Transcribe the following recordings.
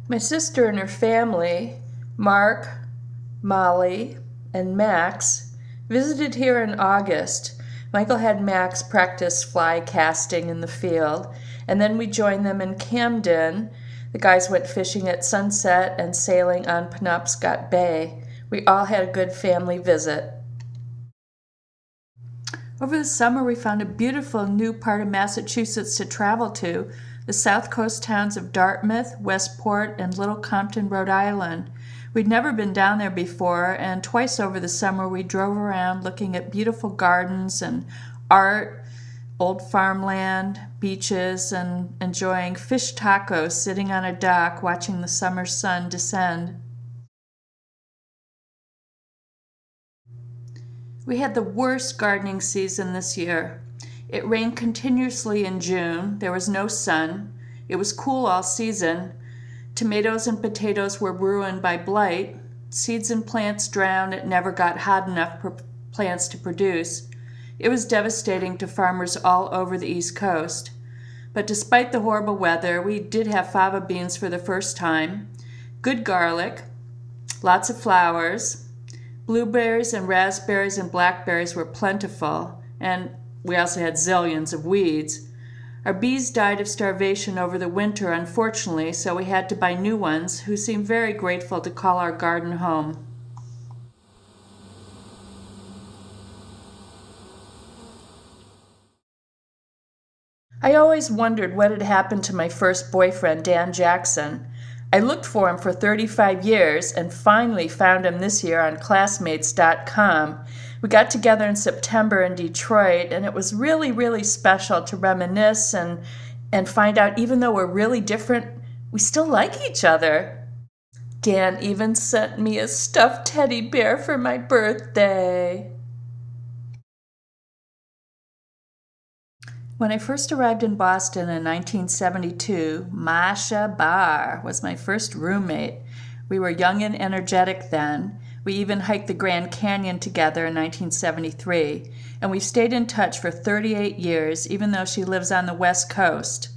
My sister and her family, Mark, Molly, and Max, visited here in August. Michael had Max practice fly casting in the field, and then we joined them in Camden. The guys went fishing at sunset and sailing on Penobscot Bay. We all had a good family visit. Over the summer, we found a beautiful new part of Massachusetts to travel to, the south coast towns of Dartmouth, Westport, and Little Compton, Rhode Island. We'd never been down there before, and twice over the summer we drove around looking at beautiful gardens and art, old farmland, beaches, and enjoying fish tacos sitting on a dock watching the summer sun descend. We had the worst gardening season this year. It rained continuously in June. There was no sun. It was cool all season. Tomatoes and potatoes were ruined by blight. Seeds and plants drowned. It never got hot enough for plants to produce. It was devastating to farmers all over the East Coast. But despite the horrible weather, we did have fava beans for the first time, good garlic, lots of flowers. Blueberries and raspberries and blackberries were plentiful, and we also had zillions of weeds. Our bees died of starvation over the winter, unfortunately, so we had to buy new ones, who seemed very grateful to call our garden home. I always wondered what had happened to my first boyfriend, Dan Jackson. I looked for him for 35 years and finally found him this year on Classmates.com. We got together in September in Detroit, and it was really, really special to reminisce and find out even though we're really different, we still like each other. Dan even sent me a stuffed teddy bear for my birthday. When I first arrived in Boston in 1972, Masha Barr was my first roommate. We were young and energetic then. We even hiked the Grand Canyon together in 1973, and we've stayed in touch for 38 years, even though she lives on the West Coast.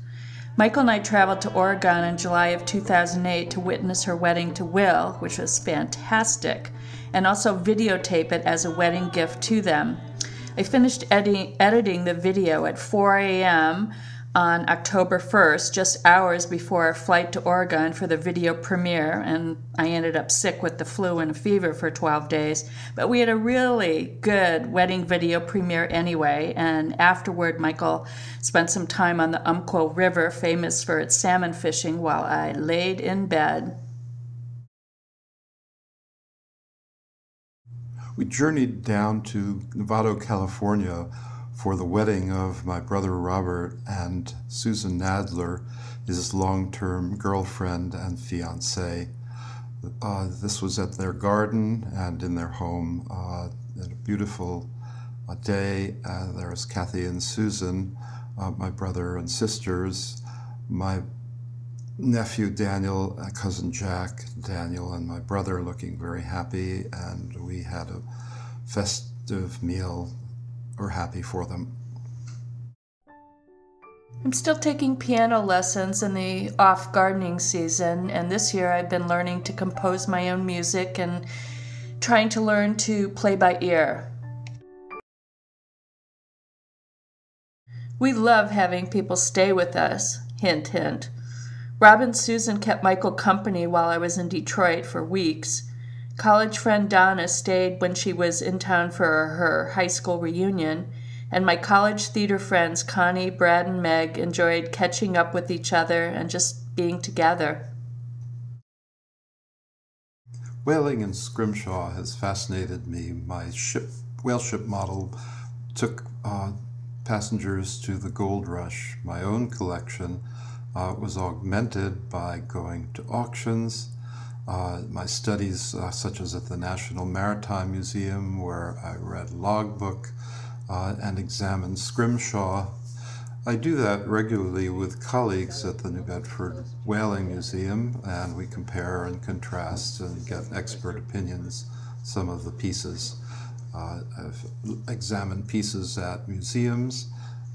Michael and I traveled to Oregon in July of 2008 to witness her wedding to Will, which was fantastic, and also videotape it as a wedding gift to them. I finished editing the video at 4 a.m. on October 1st, just hours before our flight to Oregon for the video premiere, and I ended up sick with the flu and a fever for 12 days. But we had a really good wedding video premiere anyway, and afterward Michael spent some time on the Umpqua River, famous for its salmon fishing, while I laid in bed. We journeyed down to Novato, California for the wedding of my brother Robert and Susan Nadler, his long-term girlfriend and fiancée. This was at their garden and in their home. A beautiful day. There was Kathy and Susan, my brother and sisters, my nephew Daniel, cousin Jack, Daniel, and my brother looking very happy, and we had a festive meal. We're happy for them. I'm still taking piano lessons in the off gardening season, and this year I've been learning to compose my own music and trying to learn to play by ear. We love having people stay with us, hint, hint. Rob and Susan kept Michael company while I was in Detroit for weeks. College friend Donna stayed when she was in town for her high school reunion, and my college theater friends Connie, Brad, and Meg enjoyed catching up with each other and just being together. Whaling in Scrimshaw has fascinated me. My whale ship model took passengers to the gold rush. My own collection was augmented by going to auctions. My studies, such as at the National Maritime Museum, where I read logbook and examined Scrimshaw. I do that regularly with colleagues at the New Bedford Whaling Museum, and we compare and contrast and get expert opinions on some of the pieces. I've examined pieces at museums,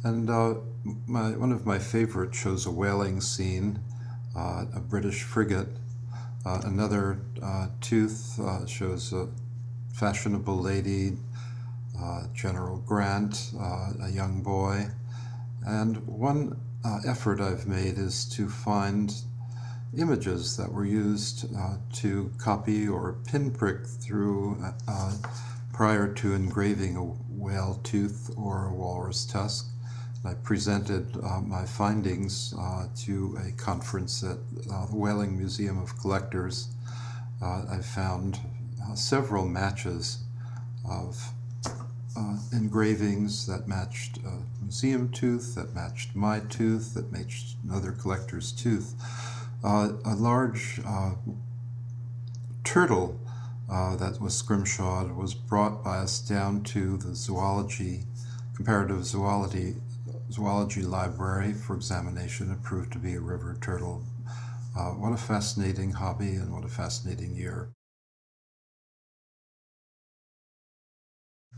and one of my favorites shows a whaling scene, a British frigate Another tooth shows a fashionable lady, General Grant, a young boy. And one effort I've made is to find images that were used to copy or pinprick through prior to engraving a whale tooth or a walrus tusk. I presented my findings to a conference at the Whaling Museum of Collectors. I found several matches of engravings that matched a museum tooth, that matched my tooth, that matched another collector's tooth. A large turtle that was scrimshawed was brought by us down to the comparative zoology library for examination. It proved to be a river turtle. What a fascinating hobby and what a fascinating year.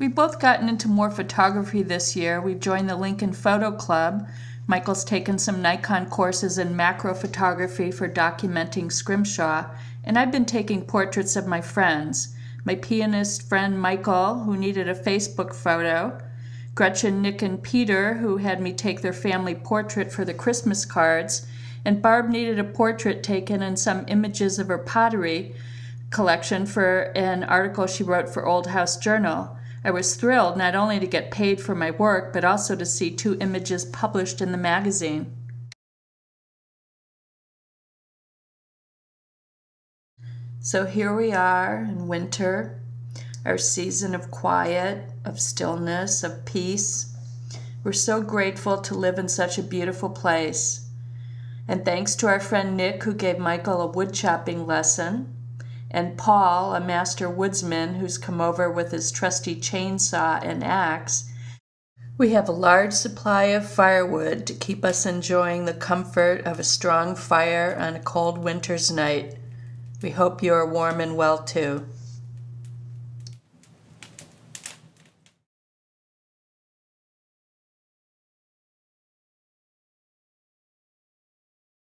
We've both gotten into more photography this year. We've joined the Lincoln Photo Club. Michael's taken some Nikon courses in macro photography for documenting scrimshaw, and I've been taking portraits of my friends. My pianist friend Michael, who needed a Facebook photo, Gretchen, Nick, and Peter, who had me take their family portrait for the Christmas cards, and Barb needed a portrait taken and some images of her pottery collection for an article she wrote for Old House Journal. I was thrilled not only to get paid for my work, but also to see 2 images published in the magazine. So here we are in winter, our season of quiet, of stillness, of peace. We're so grateful to live in such a beautiful place. And thanks to our friend Nick, who gave Michael a wood chopping lesson, and Paul, a master woodsman who's come over with his trusty chainsaw and axe, we have a large supply of firewood to keep us enjoying the comfort of a strong fire on a cold winter's night. We hope you are warm and well too.